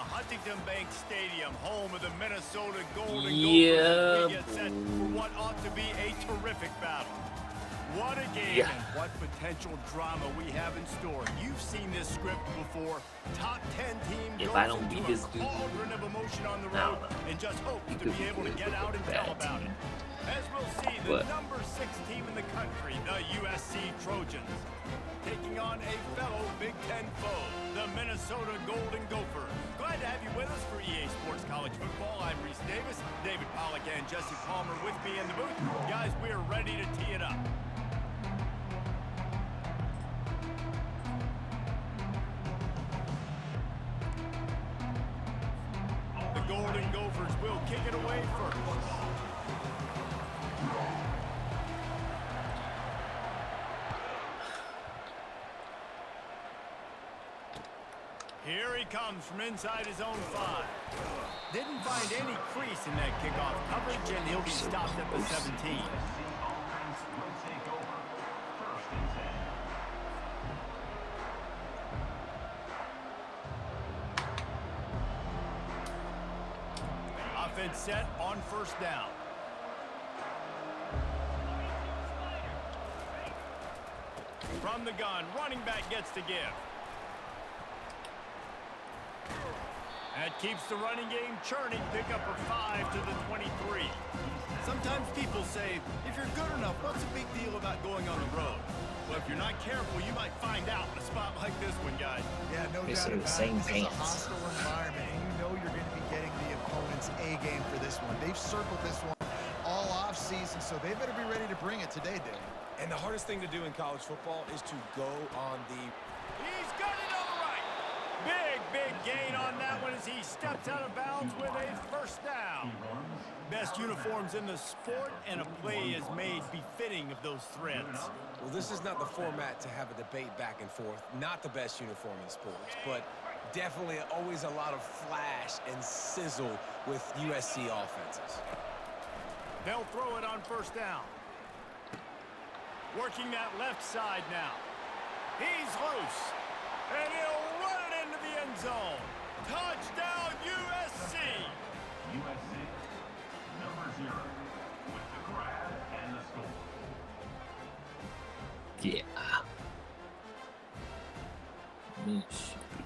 Huntington Bank Stadium, home of the Minnesota Golden Gophers, Yeah. as we get set for what ought to be a terrific battle. What a game and what potential drama we have in store. You've seen this script before. Top 10 team If goes I don't into beat a this dude, cauldron of emotion on the I road don't know. and just hopes He to could be able to good, get he out could and be tell bad about team. it. As we'll see, the number 6 team in the country, the USC Trojans, taking on a fellow Big Ten foe, the Minnesota Golden Gophers. Glad to have you with us for EA Sports College Football. I'm Reese Davis, David Pollack and Jesse Palmer with me in the booth. Guys, we are ready to tee it up. The Golden Gophers will kick it away first. Here he comes from inside his own 5. Didn't find any crease in that kickoff coverage, and he'll be stopped at the 17. Offense set on first down. From the gun, running back gets to give. That keeps the running game churning. Pick up a 5 to the 23. Sometimes people say, if you're good enough, what's a big deal about going on the road? Well, if you're not careful, you might find out in a spot like this one, guys. Yeah, no doubt about it. This is a hostile environment, and you know you're going to be getting the opponent's A game for this one. They've circled this one all offseason, so they better be ready to bring it today, Dave. And the hardest thing to do in college football is to go on the... He's got it on the right. Big gain on that one as he steps out of bounds with a first down. Best uniforms in the sport, and a play is made befitting of those threads. Well, this is not the format to have a debate back and forth. Not the best uniform in sports, but definitely always a lot of flash and sizzle with USC offenses. They'll throw it on first down. Working that left side now. He's loose. And he'll run it into the end zone. Touchdown, USC! USC, number 0, with the grab and the score. Yeah. This should be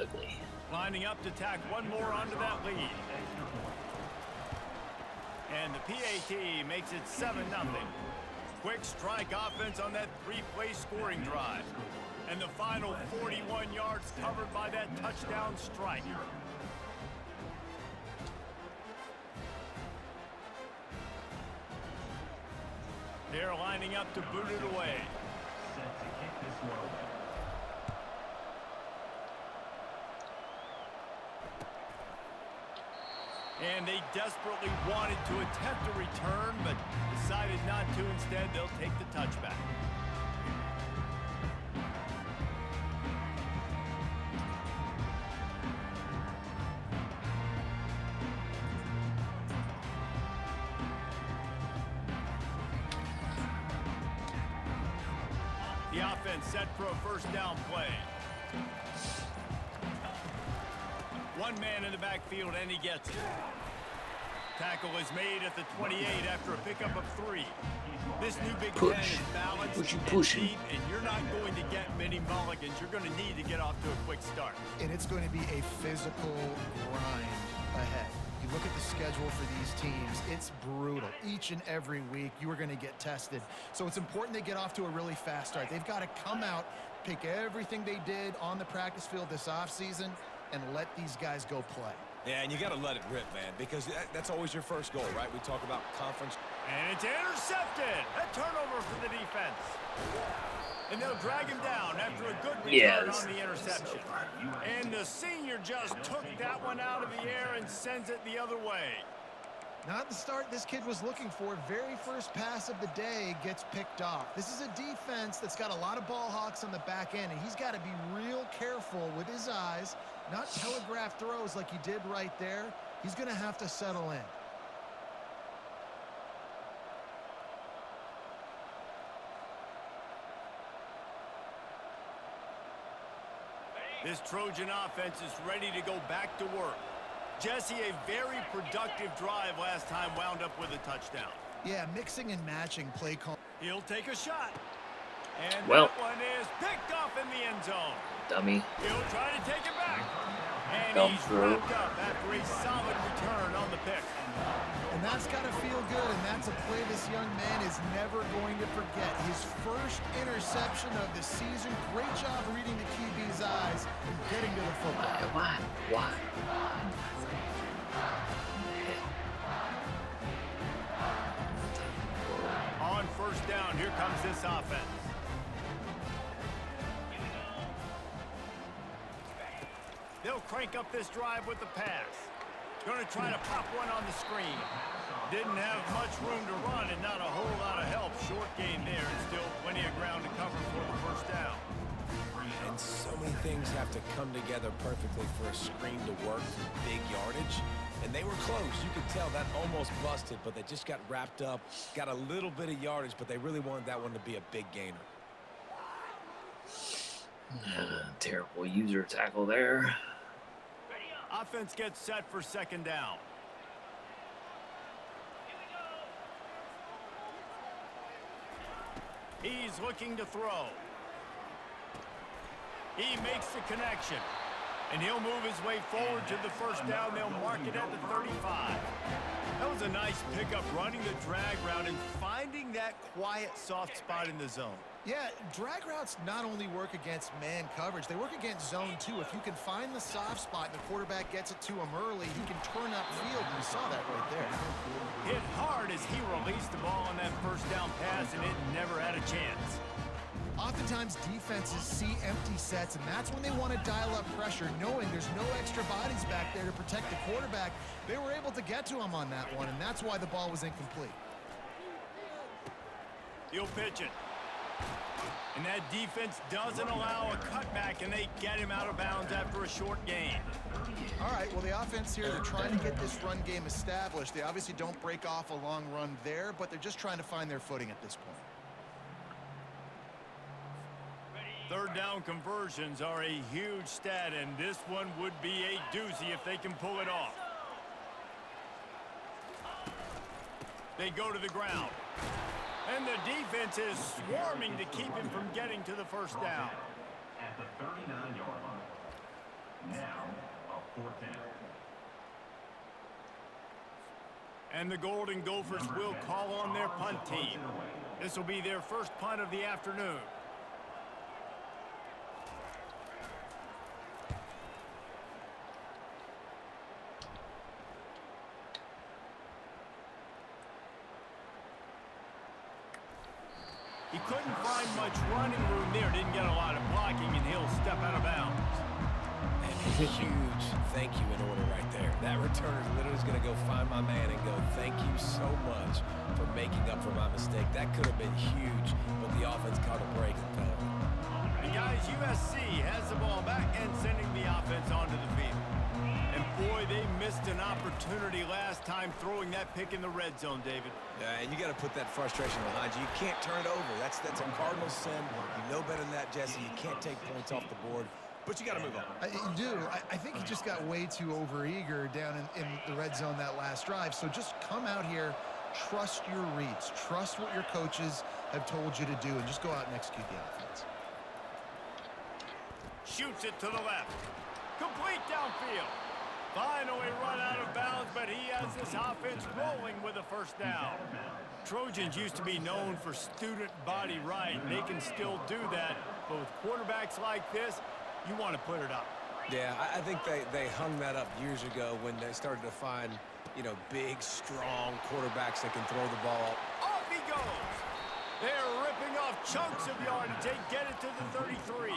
ugly. Lining up to tack one more onto that lead. And the PAT makes it 7-0. Quick strike offense on that 3-play scoring drive. And the final 41 yards covered by that touchdown strike. They're lining up to boot it away. Set to kick this one away. And they desperately wanted to attempt a return, but decided not to. Instead, they'll take the touchback. The offense set for a first down play. One man in the backfield, and he gets it. Tackle is made at the 28 after a pickup of 3. This new Big Ten is balanced and deep, and you're not going to get many mulligans. You're going to need to get off to a quick start. And it's going to be a physical grind ahead. You look at the schedule for these teams, it's brutal. Each and every week, you are going to get tested. So it's important they get off to a really fast start. They've got to come out, pick everything they did on the practice field this offseason, and let these guys go play. Yeah, and you got to let it rip, man, because that's always your first goal, right? We talk about conference. And it's intercepted. A turnover for the defense. And they'll drag him down after a good return on the interception. And the senior just took that one out of the air and sends it the other way. Not the start this kid was looking for. Very first pass of the day gets picked off. This is a defense that's got a lot of ball hawks on the back end, and he's got to be real careful with his eyes, not telegraph throws like he did right there. He's going to have to settle in. This Trojan offense is ready to go back to work. Jesse, a very productive drive last time wound up with a touchdown. Yeah, mixing and matching play call. He'll take a shot. And Well. that one is picked off in the end zone. Dummy. He'll try to take it back. And Come he's through. wrapped up after a solid return on the pick. And that's got to feel good, and that's a play this young man is never going to forget. His first interception of the season. Great job reading the QB's eyes and getting to the football. Why? On first down, here comes this offense. They'll crank up this drive with the pass. Going to try to pop one on the screen. Didn't have much room to run and not a whole lot of help. Short gain there and still plenty of ground to cover for the first down. And so many things have to come together perfectly for a screen to work for big yardage. And they were close. You could tell that almost busted, but they just got wrapped up, got a little bit of yardage, but they really wanted that one to be a big gainer. Terrible user tackle there. Offense gets set for second down. He's looking to throw. He makes the connection. And he'll move his way forward to the first down. They'll mark it at the 35. That was a nice pickup, running the drag route and finding that quiet, soft spot in the zone. Yeah, drag routes not only work against man coverage, they work against zone too. If you can find the soft spot and the quarterback gets it to him early, he can turn upfield, and you saw that right there. Hit hard as he released the ball on that first down pass, and it never had a chance. Oftentimes, defenses see empty sets, and that's when they want to dial up pressure, knowing there's no extra bodies back there to protect the quarterback. They were able to get to him on that one, and that's why the ball was incomplete. He'll pitch it. And that defense doesn't allow a cutback, and they get him out of bounds after a short gain. All right, well, the offense here, they're trying to get this run game established. They obviously don't break off a long run there, but they're just trying to find their footing at this point. Third down conversions are a huge stat, and this one would be a doozy if they can pull it off. They go to the ground. And the defense is swarming to keep him from getting to the first down. At the 39-yard line. Now, a fourth down. And the Golden Gophers will call on their punt team. This will be their first punt of the afternoon. He couldn't find much running room there. Didn't get a lot of blocking, and he'll step out of bounds. And a huge thank you in order right there. That returner literally is going to go find my man and go, thank you so much for making up for my mistake. That could have been huge, but the offense caught a break and fell. And guys, USC has the ball back and sending the offense onto the field. And boy, they missed an opportunity last time throwing that pick in the red zone, David. And you got to put that frustration behind you. You can't turn it over. That's a cardinal sin. You know better than that, Jesse. You can't take points off the board, but you got to move on. You do. I think he just got way too overeager down in the red zone that last drive. So just come out here, trust your reads, trust what your coaches have told you to do, and just go out and execute the offense. Shoots it to the left. Complete downfield. Finally run out of bounds, but he has this offense rolling with a first down. Trojans used to be known for student body right, and they can still do that. But with quarterbacks like this, you want to put it up. Yeah, I think they hung that up years ago when they started to find, big, strong quarterbacks that can throw the ball. Off he goes. They're ripping off chunks of yardage. They get it to the 33.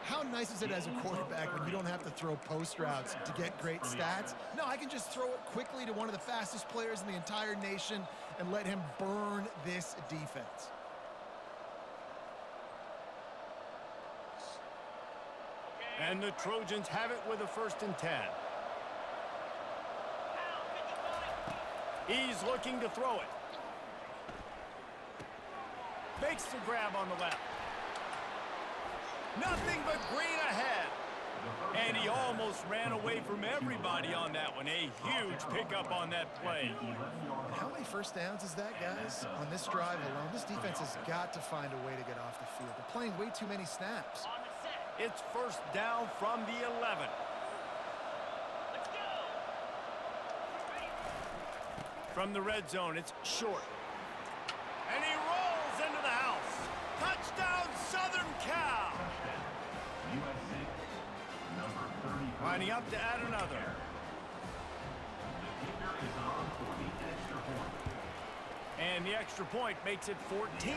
How nice is it as a quarterback when you don't have to throw post routes to get great stats? No, I can just throw it quickly to one of the fastest players in the entire nation and let him burn this defense. And the Trojans have it with a 1st and 10. He's looking to throw it. Makes the grab on the left. Nothing but green ahead. And he almost ran away from everybody on that one. A huge pickup on that play. And how many first downs is that, guys? On this drive alone, this defense has got to find a way to get off the field. They're playing way too many snaps. It's first down from the 11. From the red zone, it's short. And he rolls into the house. Touchdown, Southern Cal. USC, number 30. Lining up to add another. The kicker is on for the extra point. And the extra point makes it 14-0.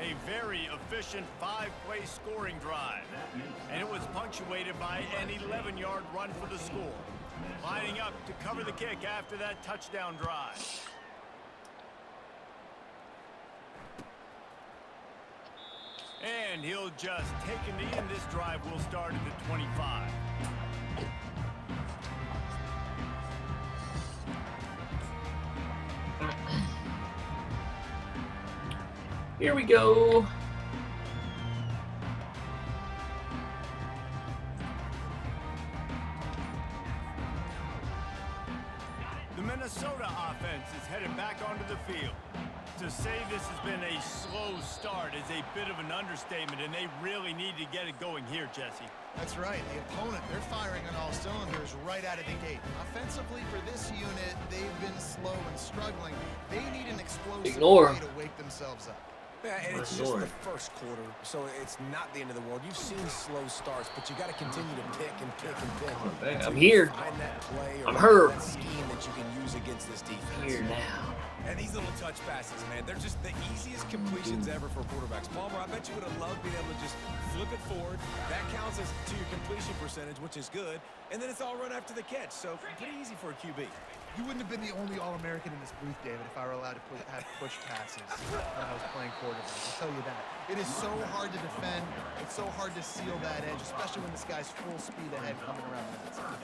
A very efficient 5-play scoring drive. And it was punctuated by an 11-yard run for the score. Lining up to cover the kick after that touchdown drive. And he'll just take a knee, and this drive will start at the 25. Here we go. The Minnesota offense is headed back onto the field. To say this has been a slow start is a bit of an understatement, and they really need to get it going here, Jesse. That's right. The opponent, they're firing on all cylinders right out of the gate. Offensively, for this unit, they've been slow and struggling. They need an explosive way to wake themselves up. Yeah, and it's just the first quarter, so it's not the end of the world. You've seen slow starts, but you got to continue to pick and pick and pick. I'm here. Find that play or I'm her. that scheme that you can use against this defense. Here now. And these little touch passes, man, they're just the easiest completions ever for quarterbacks. Palmer, I bet you would have loved being able to just flip it forward. That counts as to your completion percentage, which is good. And then it's all run after the catch, so pretty easy for a QB. You wouldn't have been the only All-American in this booth, David, if I were allowed to have push passes when I was playing quarterback. I'll tell you that. It is so hard to defend. It's so hard to seal that edge, especially when this guy's full speed ahead coming around the outside.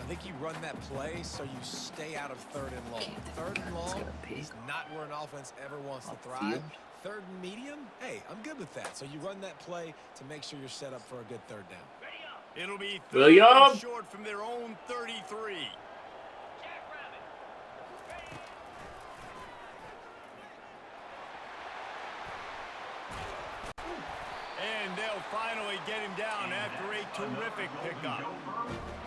I think you run that play so you stay out of third and long. Third and long is not where an offense ever wants to thrive. Third and medium, hey, I'm good with that. So you run that play to make sure you're set up for a good third down. It'll be third and short from their own 33. And they'll finally get him down after a terrific pickup.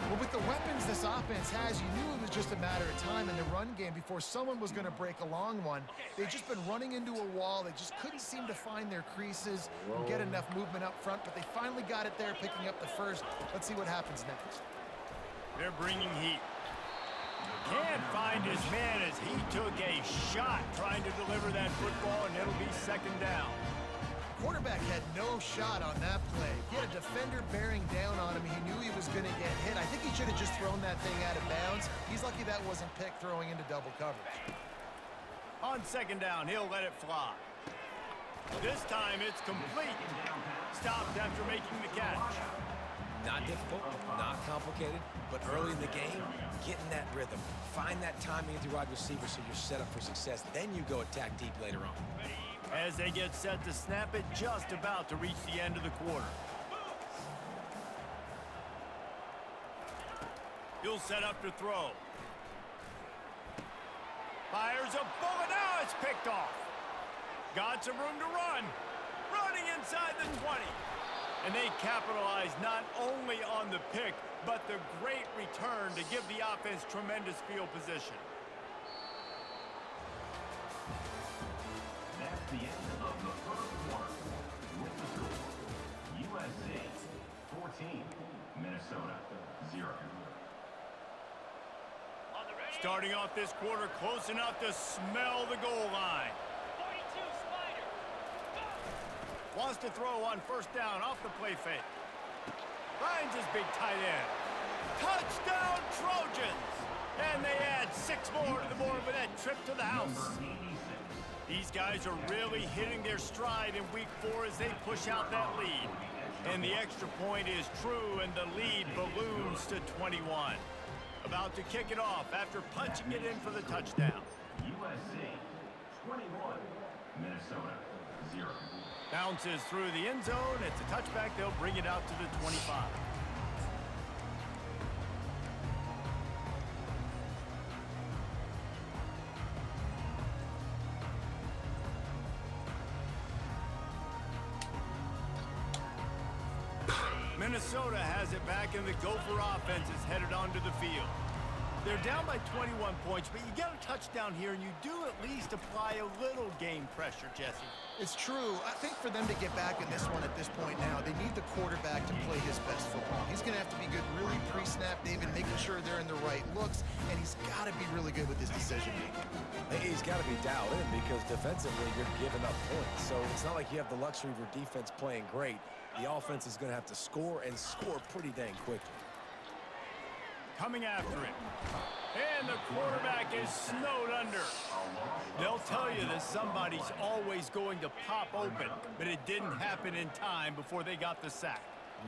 Well, with the weapons this offense has, you knew it was just a matter of time in the run game before someone was going to break a long one. They've just been running into a wall. They just couldn't seem to find their creases and get enough movement up front, but they finally got it there, picking up the first. Let's see what happens next. They're bringing heat. Can't find his man as he took a shot trying to deliver that football, and it'll be second down. Quarterback had no shot on that play. He had a defender bearing down on him. He knew he was going to get hit. I think he should have just thrown that thing out of bounds. He's lucky that wasn't picked throwing into double coverage. On second down, he'll let it fly. This time it's complete. Stopped after making the catch. Not difficult, not complicated, but early in the game, get in that rhythm. Find that timing with your wide receiver so you're set up for success. Then you go attack deep later on. As they get set to snap it, just about to reach the end of the quarter. He'll set up to throw. Fires a bullet. Now it's picked off. Got some room to run. Running inside the 20. And they capitalize not only on the pick, but the great return to give the offense tremendous field position. That's the end of the first quarter. With the score, USC 14, Minnesota 0. Starting off this quarter close enough to smell the goal line. Wants to throw on first down off the play fake. Finds his big tight end. Touchdown Trojans! And they add 6 more to the board with that trip to the house. These guys are really hitting their stride in week 4 as they push out that lead. And the extra point is true, and the lead balloons to 21. About to kick it off after punching it in for the touchdown. USC 21, Minnesota 0. Bounces through the end zone. It's a touchback. They'll bring it out to the 25. Minnesota has it back, and the Gopher offense is headed onto the field. They're down by 21 points, but you get a touchdown here, and you do at least apply a little game pressure, Jesse. It's true. I think for them to get back in this one at this point now, they need the quarterback to play his best football. He's going to have to be good really pre-snap, David, making sure they're in the right looks, and he's got to be really good with his decision-making. He's got to be dialed in because defensively you're giving up points. So it's not like you have the luxury of your defense playing great. The offense is going to have to score and score pretty dang quickly. Coming after it. And the quarterback is snowed under. They'll tell you that somebody's always going to pop open, but it didn't happen in time before they got the sack.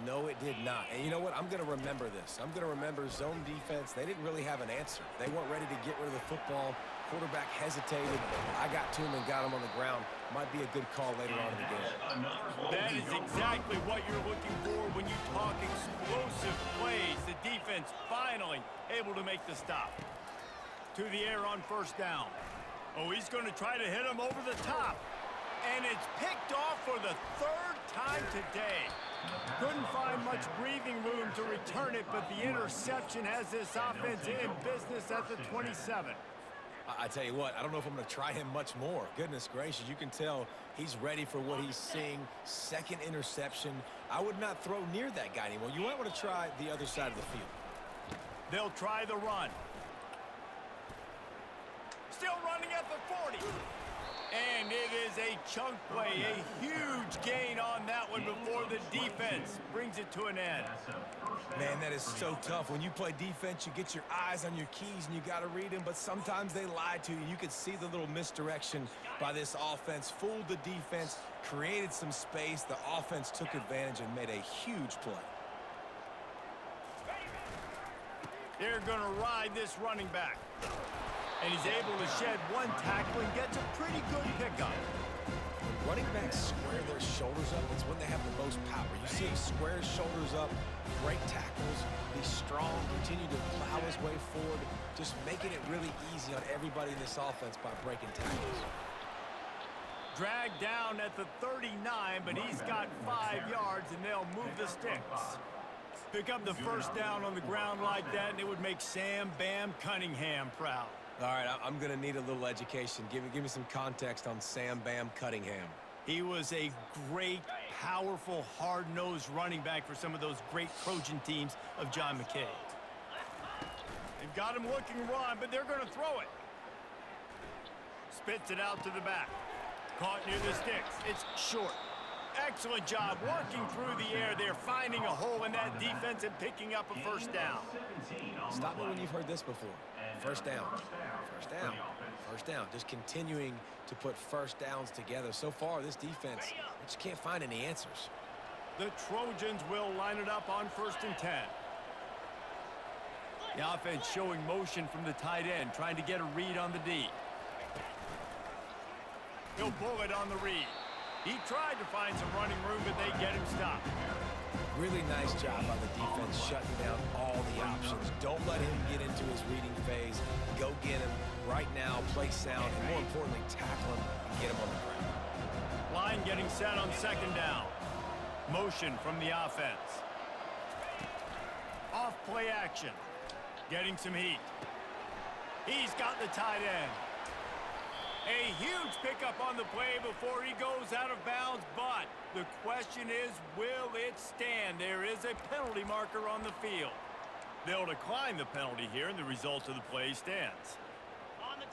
No, it did not. And you know what? I'm going to remember this. I'm going to remember zone defense. They didn't really have an answer. They weren't ready to get rid of the football. Quarterback hesitated. I got to him and got him on the ground. Might be a good call later on in the game. That is exactly what you're looking for when you talk explosive plays. The defense finally able to make the stop. To the air on first down. Oh, he's going to try to hit him over the top. And it's picked off for the third time today. Couldn't find much breathing room to return it, but the interception has this offense in business at the 27. I tell you what, I don't know if I'm going to try him much more. Goodness gracious, you can tell he's ready for what he's seeing. Second interception. I would not throw near that guy anymore. You might want to try the other side of the field. They'll try the run. Still running at the 40. And it is a chunk play, a huge gain on that one before the defense brings it to an end. Man, that is so tough. When you play defense, you get your eyes on your keys and you got to read them, but sometimes they lie to you. You could see the little misdirection by this offense, fooled the defense, created some space. The offense took advantage and made a huge play. They're going to ride this running back. And he's able to shed one tackle and gets a pretty good pickup. When running backs square their shoulders up, it's when they have the most power. You see him square his shoulders up, break tackles, be strong, continue to plow his way forward, just making it really easy on everybody in this offense by breaking tackles. Dragged down at the 39, but he's got 5 yards, and they'll move the sticks. Pick up the first down on the ground like that, and it would make Sam Bam Cunningham proud. All right, I'm going to need a little education. Give me some context on Sam Bam Cunningham. He was a great, powerful, hard-nosed running back for some of those great Trojan teams of John McKay. They've got him looking run, but they're going to throw it. Spits it out to the back. Caught near the sticks. It's short. Excellent job working through the air. They're finding a hole in that defense and picking up a first down. Stop me when you've heard this before. First down. First down. First down. Just continuing to put first downs together. So far, this defense, they just can't find any answers. The Trojans will line it up on 1st and 10. The offense showing motion from the tight end, trying to get a read on the D. He'll pull it on the read. He tried to find some running room, but they get him stopped. Really nice job on the defense shutting down all the options. Don't let him get into his reading phase. Go get him right now, play sound, and more importantly, tackle him and get him on the ground. Line getting set on 2nd down. Motion from the offense. Off play action. Getting some heat. He's got the tight end. A huge pickup on the play before he goes out of bounds, but the question is, will it stand? There is a penalty marker on the field. They'll decline the penalty here, and the result of the play stands.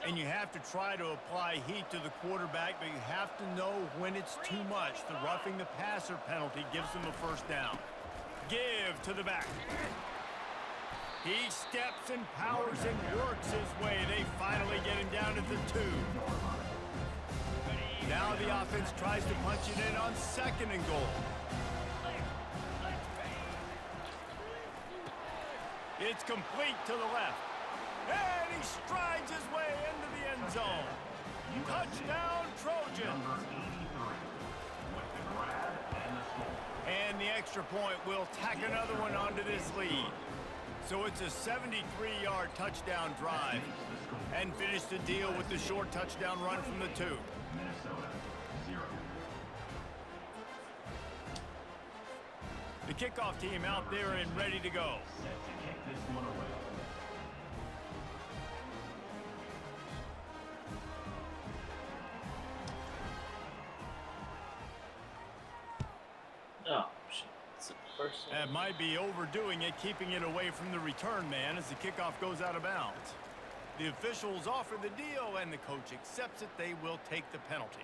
And you have to try to apply heat to the quarterback, but you have to know when it's too much. The roughing the passer penalty gives them a first down. Give to the back. He steps and powers and works his way. They finally get him down at the 2. Now the offense tries to punch it in on 2nd and goal. It's complete to the left. And he strides his way into the end zone. Touchdown, Trojans. extra point will tack another one onto this lead. So it's a 73-yard touchdown drive. And finish the deal with the short touchdown run from the 2. Minnesota, 0. The kickoff team out there and ready to go. Set to kick this one away. Oh, shit. It's the first one. That might be overdoing it, keeping it away from the return man as the kickoff goes out of bounds. The officials offer the deal, and the coach accepts it. They will take the penalty.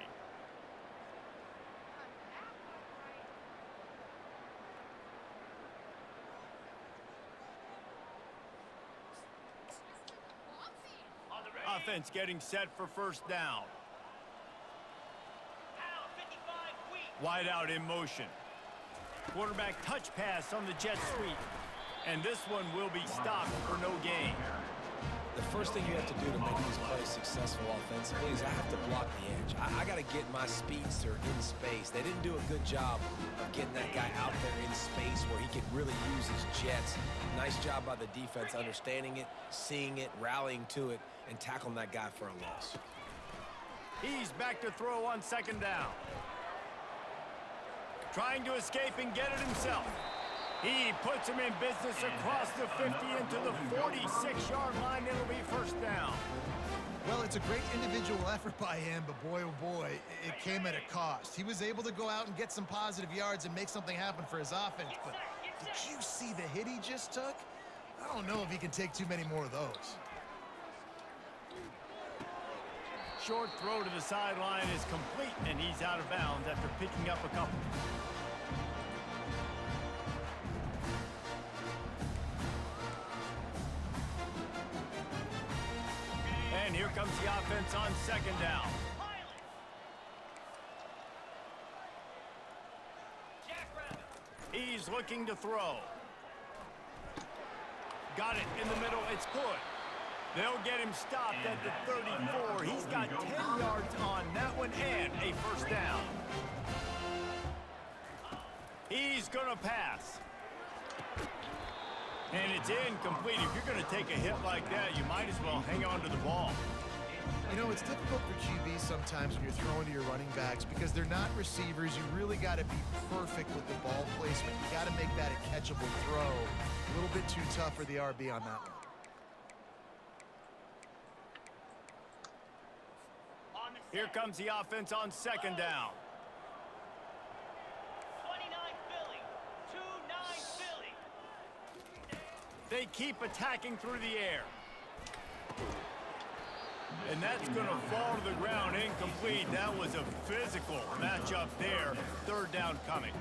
Offense getting set for first down. Wide out in motion. Quarterback touch pass on the jet sweep. And this one will be stopped for no gain. The first thing you have to do to make these plays successful offensively is I have to block the edge. I got to get my speedster in space. They didn't do a good job of getting that guy out there in space where he could really use his jets. Nice job by the defense understanding it, seeing it, rallying to it, and tackling that guy for a loss. He's back to throw on second down. Trying to escape and get it himself. He puts him in business across the 50 into the 46-yard line. It'll be first down. Well, it's a great individual effort by him, but boy, oh boy, it came at a cost. He was able to go out and get some positive yards and make something happen for his offense, but did you see the hit he just took? I don't know if he can take too many more of those. Short throw to the sideline is complete, and he's out of bounds after picking up a couple. And here comes the offense on second down. He's looking to throw. Got it in the middle. It's good. They'll get him stopped at the 34. He's got 10 yards on that one and a first down. He's going to pass. And it's incomplete. If you're going to take a hit like that, you might as well hang on to the ball. You know, it's difficult for QBs sometimes when you're throwing to your running backs because they're not receivers. You really got to be perfect with the ball placement. You got to make that a catchable throw. A little bit too tough for the RB on that one. Here comes the offense on second down. 29 Philly. 2-9 Philly. They keep attacking through the air. And that's going to fall to the ground incomplete. That was a physical matchup there. Third down coming.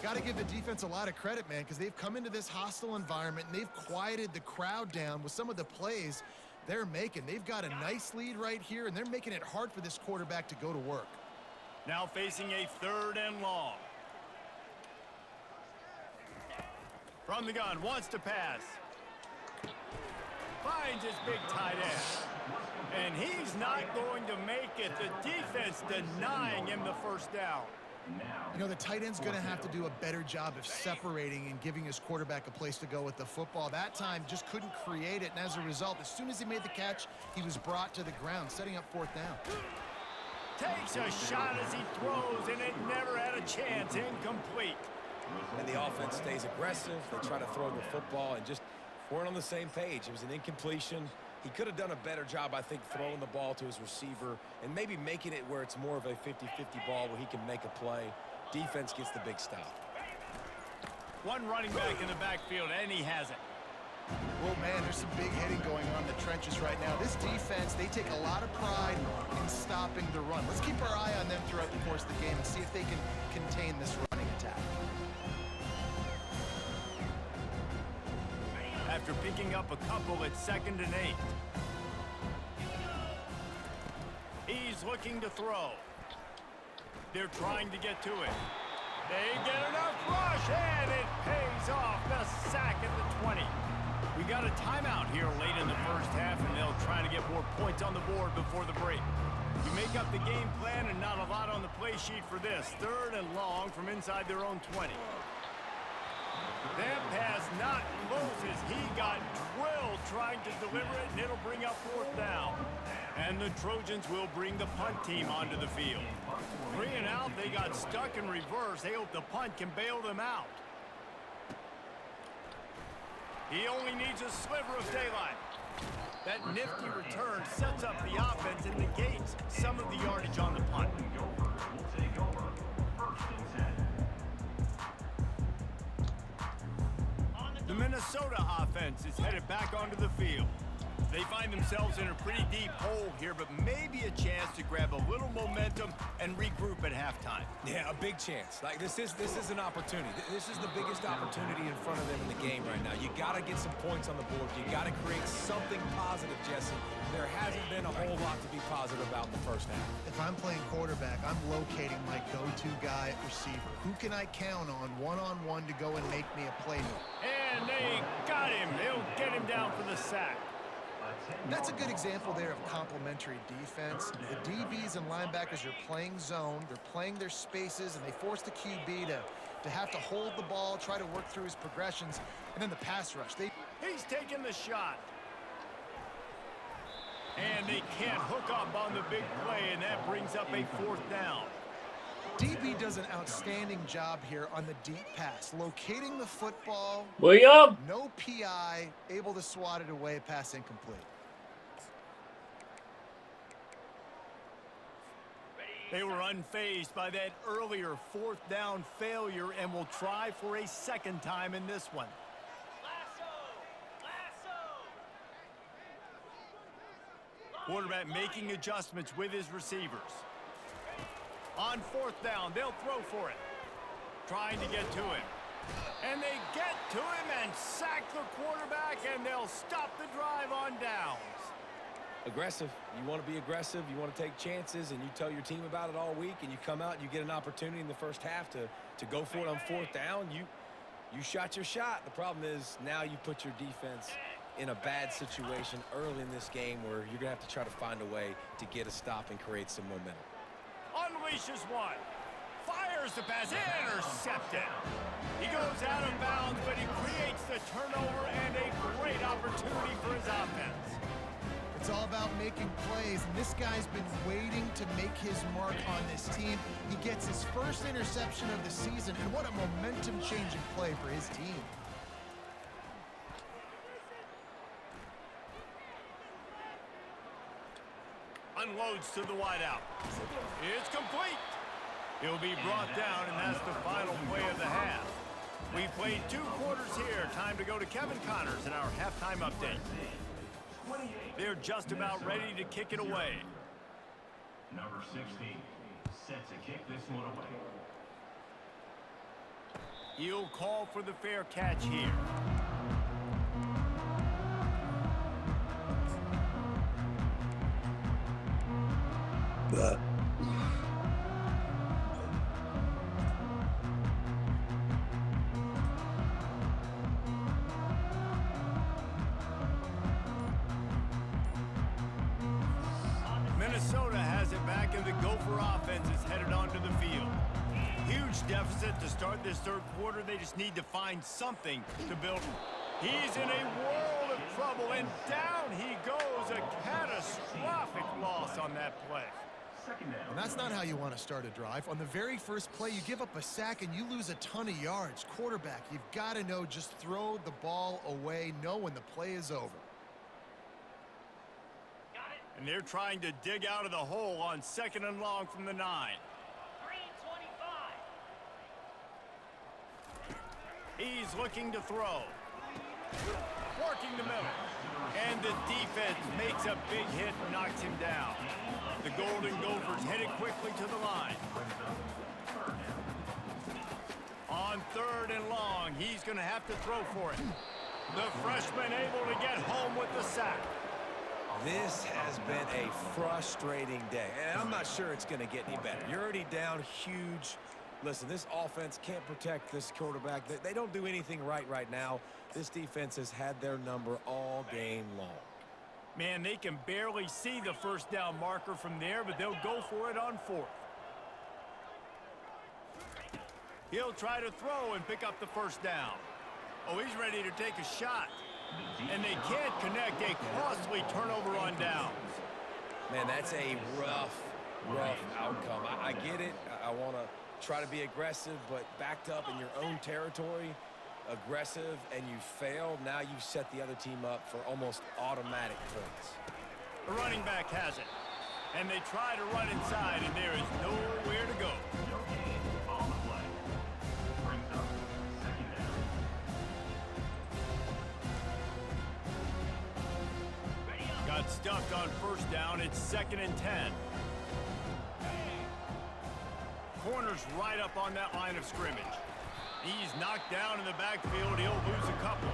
Got to give the defense a lot of credit, man, because they've come into this hostile environment and they've quieted the crowd down with some of the plays they're making. They've got a nice lead right here, and they're making it hard for this quarterback to go to work. Now facing a third and long. From the gun, wants to pass. Finds his big tight end. And he's not going to make it. The defense denying him the first down. You know, the tight end's going to have to do a better job of separating and giving his quarterback a place to go with the football. That time just couldn't create it, and as a result, as soon as he made the catch, he was brought to the ground, setting up fourth down. Takes a shot as he throws, and it never had a chance. Incomplete. And the offense stays aggressive. They try to throw the football and just weren't on the same page. It was an incompletion. He could have done a better job, I think, throwing the ball to his receiver and maybe making it where it's more of a 50-50 ball where he can make a play. Defense gets the big stop. One running back in the backfield, and he has it. Well, man, there's some big hitting going on in the trenches right now. This defense, they take a lot of pride in stopping the run. Let's keep our eye on them throughout the course of the game and see if they can contain this running attack. After picking up a couple at 2nd and 8. He's looking to throw. They're trying to get to it. They get enough rush, and it pays off. The sack at the 20. We got a timeout here late in the first half, and they'll try to get more points on the board before the break. You make up the game plan and not a lot on the play sheet for this. 3rd and long from inside their own 20. That pass not close as he got drilled trying to deliver it, and it'll bring up 4th down. And the Trojans will bring the punt team onto the field. 3 and out, they got stuck in reverse. They hope the punt can bail them out. He only needs a sliver of daylight. That nifty return sets up the offense and negates some of the yardage on the punt. Will take over 1st and 10. The Minnesota offense is headed back onto the field. They find themselves in a pretty deep hole here, but maybe a chance to grab a little momentum and regroup at halftime. Yeah, a big chance. Like this is an opportunity. This is the biggest opportunity in front of them in the game right now. You got to get some points on the board. You got to create something positive, Jesse. There hasn't been a whole lot to be positive about in the first half. If I'm playing quarterback, I'm locating my go-to guy at receiver. Who can I count on one-on-one to go and make me a playmaker? And they got him. They'll get him down for the sack. That's a good example there of complementary defense. The DBs and linebackers are playing zone, they're playing their spaces, and they force the QB to have to hold the ball, try to work through his progressions, and then the pass rush. He's taking the shot. And they can't hook up on the big play, and that brings up a 4th down. DB does an outstanding job here on the deep pass, locating the football. William! No PI, able to swat it away, pass incomplete. They were unfazed by that earlier 4th down failure and will try for a 2nd time in this one. Quarterback making adjustments with his receivers. On 4th down, they'll throw for it. Trying to get to him. And they get to him and sack the quarterback, and they'll stop the drive on downs. Aggressive. You want to be aggressive. You want to take chances, and you tell your team about it all week, and you come out and you get an opportunity in the first half to go for it on 4th down. You shot your shot. The problem is now you put your defense in a bad situation early in this game where you're going to have to try to find a way to get a stop and create some momentum. Unleashes one. Fires the pass. Intercepted. He goes out of bounds, but he creates the turnover and a great opportunity for his offense. It's all about making plays, and this guy's been waiting to make his mark on this team. He gets his first interception of the season, and what a momentum-changing play for his team. Unloads to the wideout. It's complete. He'll be brought down, and that's the final play of the half. We've played 2 quarters here. Time to go to Kevin Connors in our halftime update. They're just about ready to kick it away. Number 16, set to kick this one away. He'll call for the fair catch here. Minnesota has it back, and the Gopher offense is headed onto the field. Huge deficit to start this 3rd quarter. They just need to find something to build. He's in a world of trouble, and down he goes. A catastrophic loss on that play. And that's not how you want to start a drive. On the very first play, you give up a sack and you lose a ton of yards. Quarterback, you've got to know, just throw the ball away, know when the play is over. And they're trying to dig out of the hole on 2nd and long from the 9. Green 25. He's looking to throw. Working the middle. And the defense makes a big hit and knocks him down. The Golden Gophers headed quickly to the line. On 3rd and long, he's going to have to throw for it. The freshman able to get home with the sack. This has been a frustrating day, and I'm not sure it's going to get any better. You're already down huge. Listen, this offense can't protect this quarterback. They don't do anything right now. This defense has had their number all game long. Man, they can barely see the 1st down marker from there, but they'll go for it on 4th. He'll try to throw and pick up the first down. Oh, he's ready to take a shot. And they can't connect a costly turnover on downs. Man, that's a rough outcome. I get it. I want to try to be aggressive, but backed up in your own territory, aggressive, and you fail. Now you've set the other team up for almost automatic points. The running back has it. And they try to run inside, and there is nowhere to go. On the play. Brings up second down. Got stuffed on first down. It's 2nd and 10. Corner's right up on that line of scrimmage. He's knocked down in the backfield. He'll lose a couple.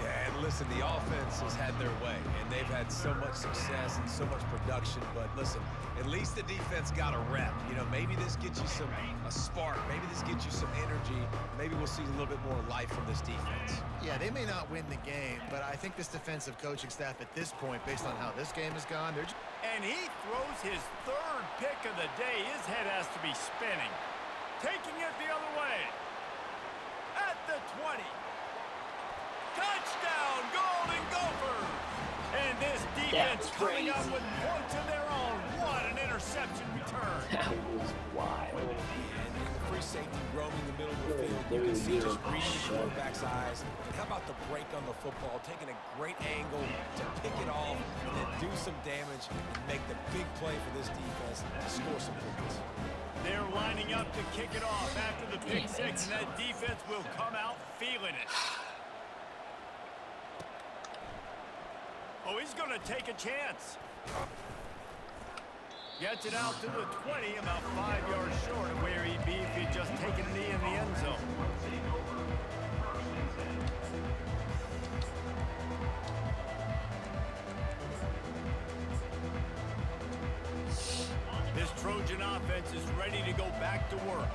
Yeah, and listen, the offense has had their way, and they've had so much success and so much production. But listen, at least the defense got a rep. You know, maybe this gets you a spark. Maybe this gets you some energy. Maybe we'll see a little bit more life from this defense. Yeah, they may not win the game, but I think this defensive coaching staff at this point, based on how this game has gone, they're just... And he throws his 3rd pick of the day. His head has to be spinning. Taking it the other way. At the 20. Touchdown, Golden Gophers! And this defense coming up with points of their own. What an interception return. That was wild. And the free safety roaming the middle of the field. You can see just reading the quarterback's eyes. And how about the break on the football, taking a great angle to pick it off and then do some damage and make the big play for this defense to score some points. They're lining up to kick it off after the pick six, and that defense will come out feeling it. Oh, he's going to take a chance. Gets it out to the 20, about 5 yards short of where he'd be if he'd just taken a knee in the end zone. This Trojan offense is ready to go back to work.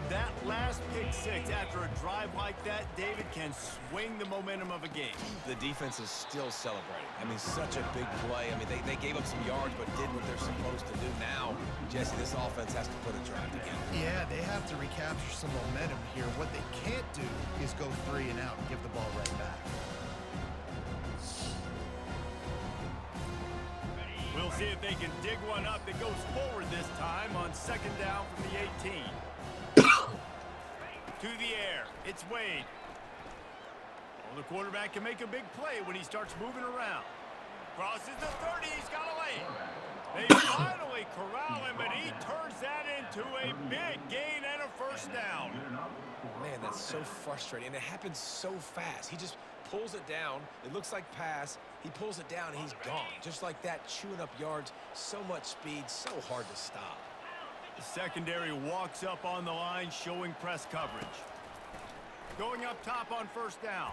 That last pick six after a drive like that, David, can swing the momentum of a game. The defense is still celebrating. I mean, such a big play. I mean, they gave up some yards but did what they're supposed to do. Now, Jesse, this offense has to put a drive together. Yeah, they have to recapture some momentum here. What they can't do is go 3 and out and give the ball right back. We'll see if they can dig one up that goes forward this time on 2nd down from the 18. To the air. It's Wade. Well, the quarterback can make a big play when he starts moving around. Crosses the 30. He's got a lane. They finally corral him, and he turns that into a big gain and a first down. Man, that's so frustrating. And it happens so fast. He just pulls it down. It looks like pass. He pulls it down, and he's gone. Just like that, chewing up yards. So much speed, so hard to stop. The secondary walks up on the line, showing press coverage. Going up top on first down.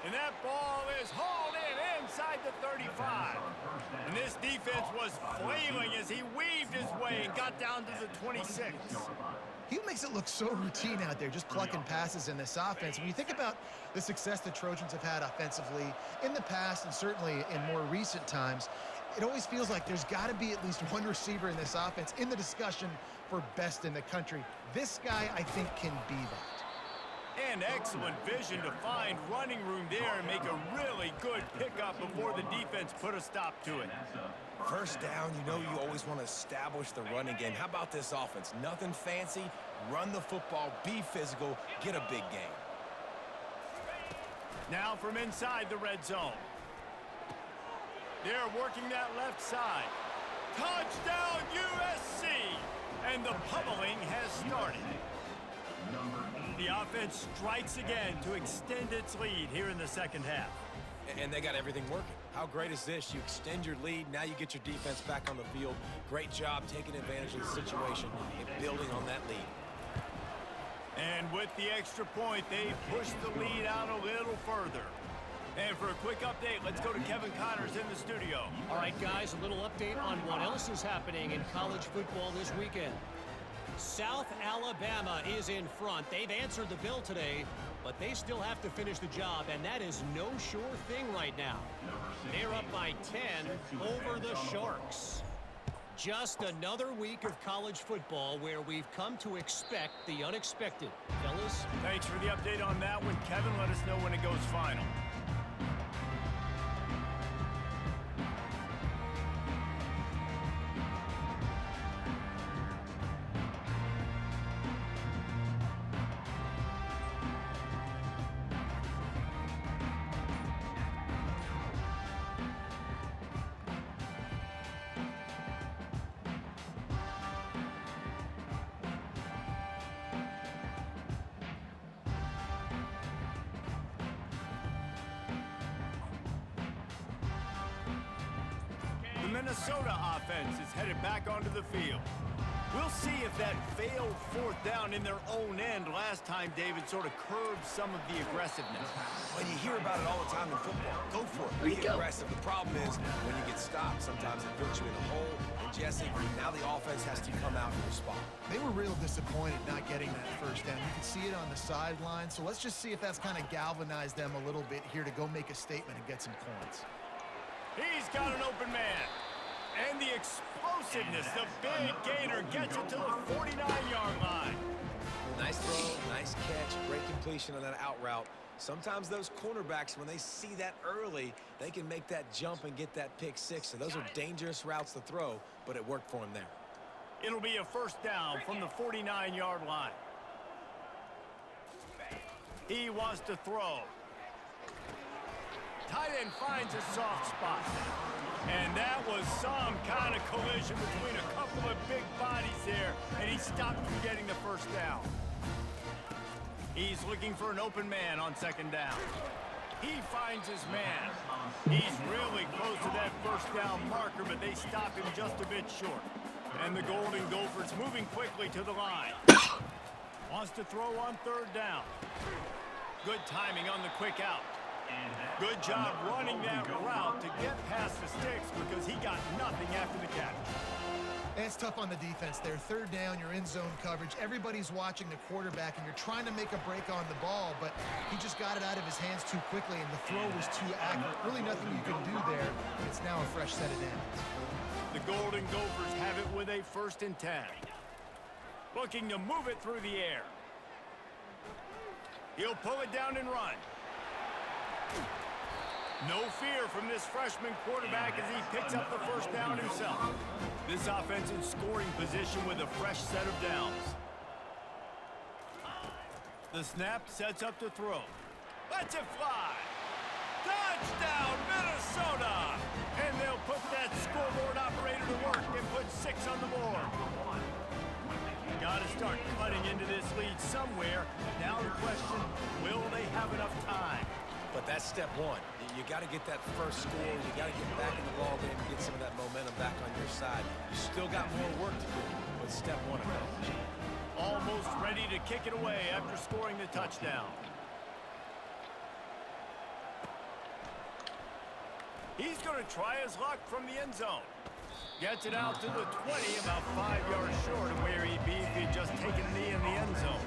And that ball is hauled in inside the 35. And this defense was flailing as he weaved his way and got down to the 26. He makes it look so routine out there, just plucking passes in this offense. When you think about the success the Trojans have had offensively in the past and certainly in more recent times, it always feels like there's got to be at least one receiver in this offense in the discussion for best in the country. This guy, I think, can be that. And excellent vision to find running room there and make a really good pickup before the defense put a stop to it. First down, you know you always want to establish the running game. How about this offense? Nothing fancy. Run the football, be physical, get a big game. Now from inside the red zone. They're working that left side. Touchdown, USC! And the pummeling has started. The offense strikes again to extend its lead here in the second half. And they got everything working. How great is this? You extend your lead, now you get your defense back on the field. Great job taking advantage of the situation and building on that lead. And with the extra point, they push the lead out a little further. And for a quick update, let's go to Kevin Connors in the studio. All right, guys, a little update on what else is happening in college football this weekend. South Alabama is in front. They've answered the bell today, but they still have to finish the job, and that is no sure thing right now. They're up by 10 over the Sharks. Just another week of college football where we've come to expect the unexpected. Fellas? Thanks for the update on that one, Kevin. Let us know when it goes final. Minnesota offense is headed back onto the field. We'll see if that failed fourth down in their own end last time, David, sort of curbed some of the aggressiveness. When you hear about it all the time in football, go for it. Be aggressive. The problem is when you get stopped, sometimes it puts you in a hole. And Jesse, now the offense has to come out and respond. They were real disappointed not getting that first down. You can see it on the sideline. So let's just see if that's kind of galvanized them a little bit here to go make a statement and get some points. He's got an open man. And the explosiveness, the big gainer gets it to the 49-yard line. Nice throw, nice catch, great completion on that out route. Sometimes those cornerbacks, when they see that early, they can make that jump and get that pick six. So those are dangerous routes to throw, but it worked for him there. It'll be a first down from the 49-yard line. He wants to throw. Tight end finds a soft spot. And that was some kind of collision between a couple of big bodies there, and he stopped from getting the first down. He's looking for an open man on second down. He finds his man. He's really close to that first down marker, but they stop him just a bit short. And the Golden Gophers moving quickly to the line. Wants to throw on third down. Good timing on the quick out. Good job running that route to get past the sticks because he got nothing after the catch. And it's tough on the defense there. Third down, you're in zone coverage. Everybody's watching the quarterback, and you're trying to make a break on the ball, but he just got it out of his hands too quickly, and the throw was too accurate. Really nothing you can do there. It's now a fresh set of downs. The Golden Gophers have it with a 1st and 10. Looking to move it through the air. He'll pull it down and run. No fear from this freshman quarterback as he picks up the first down himself. This offense in scoring position with a fresh set of downs. The snap sets up to throw. Lets it fly. Touchdown, Minnesota! And they'll put that scoreboard operator to work and put 6 on the board. Got to start cutting into this lead somewhere. Now the question, will they have enough time? But that's step one. You got to get that first score. You got to get back in the ball game and get some of that momentum back on your side. You still got more work to do, but step one accomplished. Almost ready to kick it away after scoring the touchdown. He's going to try his luck from the end zone. Gets it out to the 20, about 5 yards short of where he'd be if he'd just taken a knee in the end zone.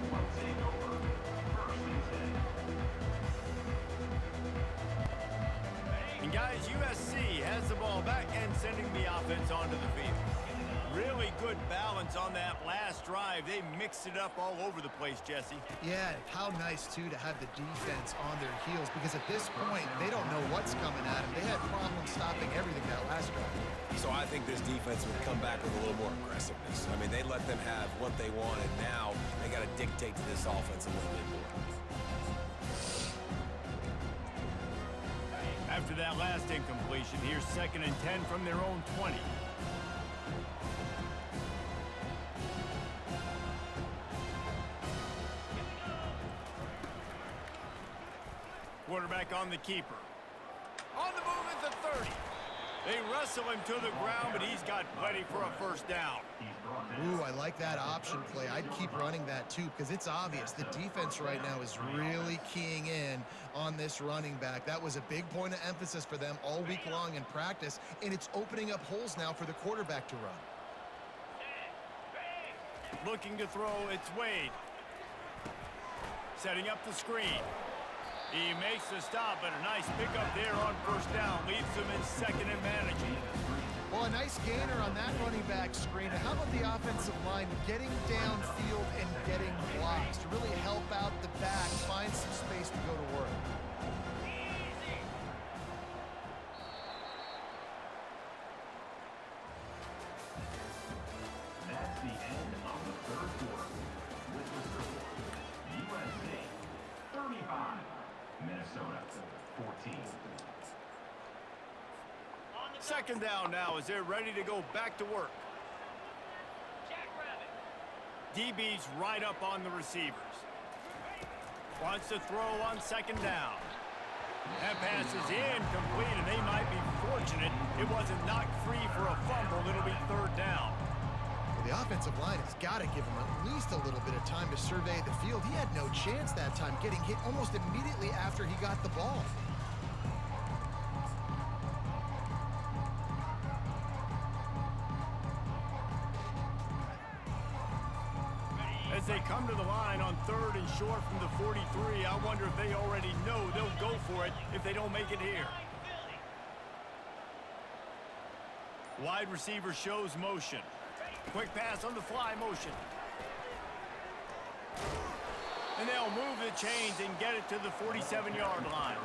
And guys, USC has the ball back and sending the offense onto the field. Really good balance on that last drive. They mixed it up all over the place, Jesse. Yeah, how nice, too, to have the defense on their heels, because at this point, they don't know what's coming at them. They had problems stopping everything that last drive. So I think this defense would come back with a little more aggressiveness. I mean, they let them have what they wanted. Now they got to dictate to this offense a little bit more. After that last incompletion, here's 2nd and 10 from their own 20. Quarterback on the keeper. On the move at the 30. They wrestle him to the ground, but he's got plenty for a first down. Ooh, I like that option play. I'd keep running that too, because it's obvious the defense right now is really keying in on this running back. That was a big point of emphasis for them all week long in practice, and it's opening up holes now for the quarterback to run. Looking to throw, it's Wade. Setting up the screen. He makes the stop, but a nice pickup there on first down. Leaves them in 2nd and managing. Well, a nice gainer on that running back screen. And how about the offensive line getting downfield and getting blocks to really help out the back, find some space to go to work. That's the end of the third quarter. With the score, USC 35, Minnesota 14. Second down now as they're ready to go back to work. Jackrabbit. DB's right up on the receivers. Wants to throw on second down. That pass is incomplete, and they might be fortunate it wasn't knocked free for a fumble. It'll be third down. Well, the offensive line has got to give him at least a little bit of time to survey the field. He had no chance that time, getting hit almost immediately after he got the ball. As they come to the line on third and short from the 43, I wonder if they already know they'll go for it if they don't make it here. Wide receiver shows motion. Quick pass on the fly motion. And they'll move the chains and get it to the 47-yard line.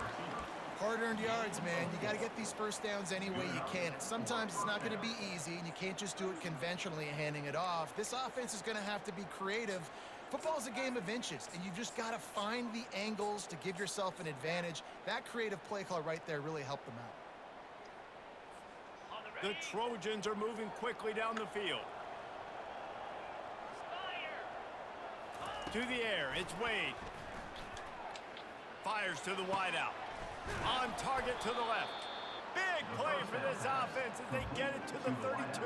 Hard-earned yards, man. You got to get these first downs any way you can. And sometimes it's not going to be easy, and you can't just do it conventionally handing it off. This offense is going to have to be creative. Football's a game of inches, and you've just got to find the angles to give yourself an advantage. That creative play call right there really helped them out. The Trojans are moving quickly down the field. To the air, it's Wade. Fires to the wideout. On target to the left. Big play for this offense as they get it to the 32.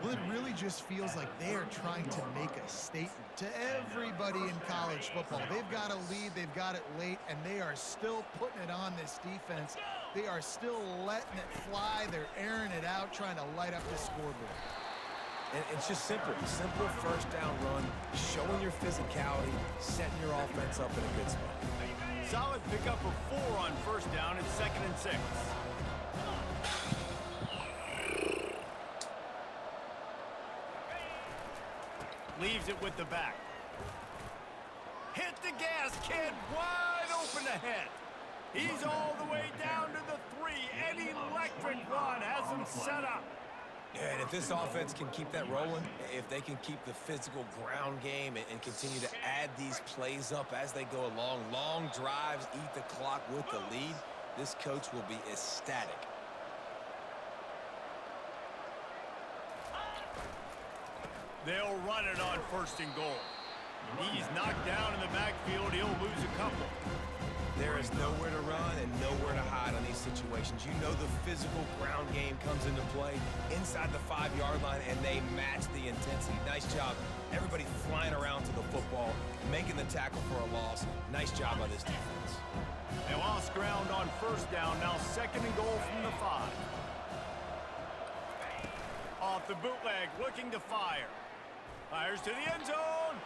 Well, it really just feels like they are trying to make a statement to everybody in college football. They've got a lead, they've got it late, and they are still putting it on this defense. They are still letting it fly. They're airing it out, trying to light up this scoreboard. And it's just simple. Simple first down run, showing your physicality, setting your offense up in a good spot. Solid pickup of 4 on first down. It's 2nd and 6. Leaves it with the back. Hit the gas, kid. Wide open ahead. He's all the way down to the 3. An electric run has him set up. Yeah, and if this offense can keep that rolling, if they can keep the physical ground game and continue to add these plays up as they go along, long drives, eat the clock with the lead, this coach will be ecstatic. They'll run it on 1st and goal. He's knocked down in the backfield. He'll lose a couple. There is nowhere to run and nowhere to hide on these situations. You know the physical ground game comes into play inside the 5-yard line, and they match the intensity. Nice job. Everybody flying around to the football, making the tackle for a loss. Nice job by this defense. They lost ground on 1st down. Now 2nd and goal from the 5. Off the bootleg, looking to fire. Fires to the end zone.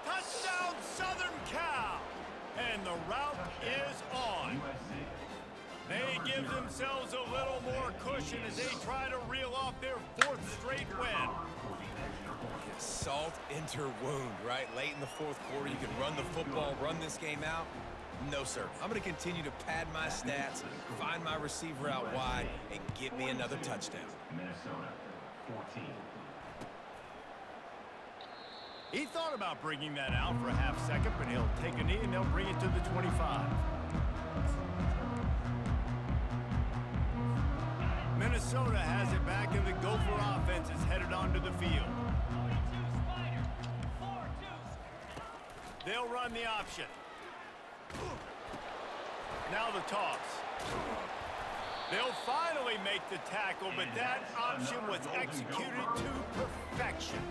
Touchdown, Southern Cal. And the route is on. They give themselves a little more cushion as they try to reel off their 4th straight win. Salt into wound, right? Late in the 4th quarter, you can run the football, run this game out. No, sir. I'm going to continue to pad my stats, find my receiver out wide, and get me another touchdown. Minnesota 14. He thought about bringing that out for a half second, but he'll take a knee and they'll bring it to the 25. Minnesota has it back, and the Gopher offense is headed onto the field. They'll run the option. Now the toss. They'll finally make the tackle, but that option was executed to perfection.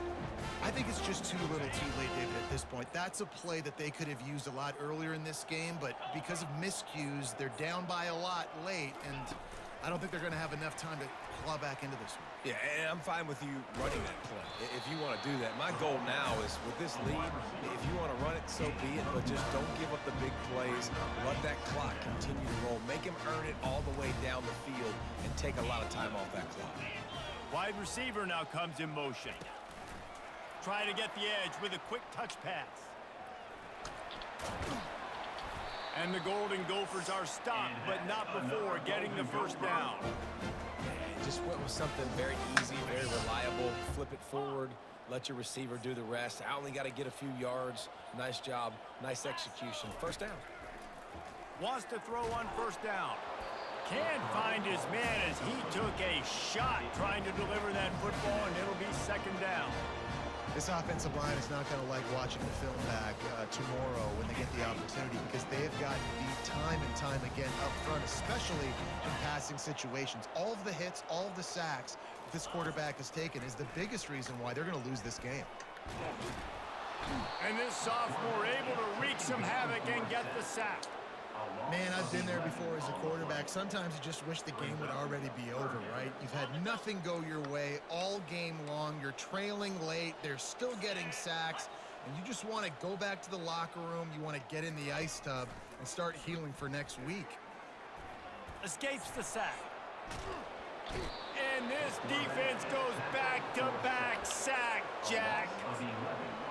I think it's just too little too late, David, at this point. That's a play that they could have used a lot earlier in this game, but because of miscues, they're down by a lot late, and I don't think they're going to have enough time to claw back into this one. Yeah, and I'm fine with you running that play if you want to do that. My goal now is with this lead, if you want to run it, so be it, but just don't give up the big plays. Let that clock continue to roll. Make him earn it all the way down the field and take a lot of time off that clock. Wide receiver now comes in motion. Try to get the edge with a quick touch pass. And the Golden Gophers are stopped, but not before getting the first down. Just went with something very easy, very reliable. Flip it forward, let your receiver do the rest. I only got to get a few yards. Nice job, nice execution. First down. Wants to throw on first down. Can't find his man as he took a shot trying to deliver that football, and it'll be second down. This offensive line is not going to like watching the film back tomorrow when they get the opportunity, because they have gotten beat time and time again up front, especially in passing situations. All of the hits, all of the sacks this quarterback has taken is the biggest reason why they're going to lose this game. And this sophomore able to wreak some havoc and get the sack. Man, I've been there before as a quarterback. Sometimes you just wish the game would already be over, right? You've had nothing go your way all game long. You're trailing late. They're still getting sacks. And you just want to go back to the locker room. You want to get in the ice tub and start healing for next week. Escapes the sack. And this defense goes back-to-back sack, Jack.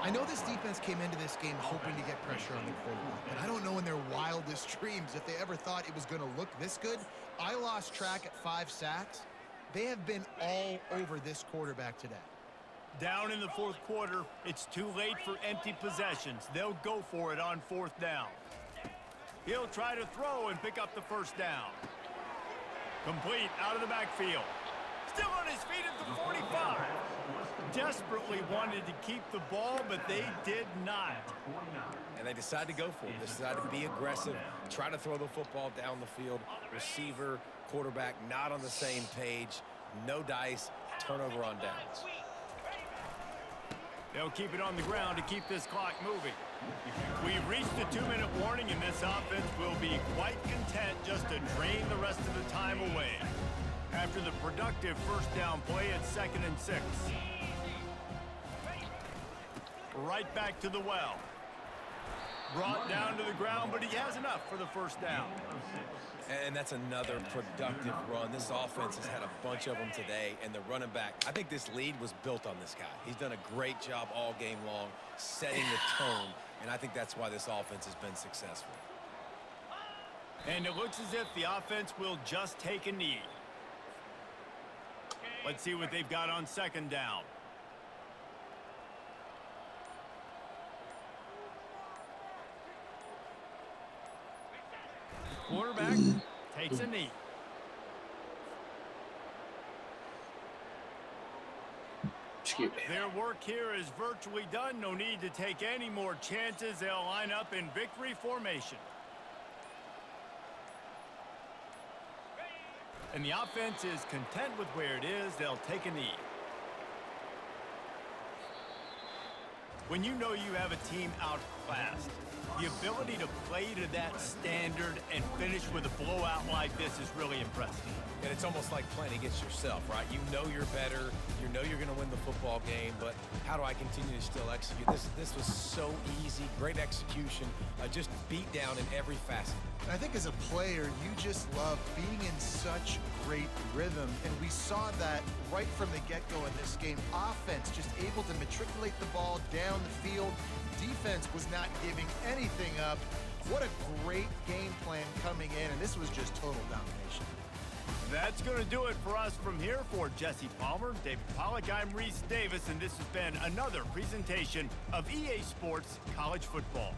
I know this defense came into this game hoping to get pressure on the quarterback, but I don't know in their wildest dreams if they ever thought it was going to look this good. I lost track at 5 sacks. They have been all over this quarterback today. Down in the fourth quarter, it's too late for empty possessions. They'll go for it on fourth down. He'll try to throw and pick up the first down. Complete out of the backfield. Still on his feet at the 45. Desperately wanted to keep the ball, but they did not. And they decided to go for it. They decided to be aggressive, try to throw the football down the field. Receiver, quarterback, not on the same page. No dice, turnover on downs. They'll keep it on the ground to keep this clock moving. We've reached the 2-minute warning, and this offense will be quite content just to drain the rest of the time away. After the productive first down play at 2nd and 6. Right back to the well. Brought down to the ground, but he has enough for the first down. And that's another productive run. This offense has had a bunch of them today, and the running back, I think this lead was built on this guy. He's done a great job all game long, setting the tone, and I think that's why this offense has been successful. And it looks as if the offense will just take a knee. Let's see what they've got on second down. Quarterback takes a knee. Excuse me. Their work here is virtually done. No need to take any more chances. They'll line up in victory formation. And the offense is content with where it is. They'll take a knee. When you know you have a team outclassed, the ability to play to that standard and finish with a blowout like this is really impressive. And it's almost like playing against yourself, right? You know you're better. You know you're going to win the football game, but how do I continue to still execute? This was so easy, great execution, just beat down in every facet. I think as a player, you just love being in such great rhythm, and we saw that right from the get-go in this game. Offense just able to matriculate the ball down the field. Defense was not giving anything up. What a great game plan coming in, and this was just total domination. That's going to do it for us from here. For Jesse Palmer, David Pollack, I'm Reese Davis, and this has been another presentation of EA Sports College Football.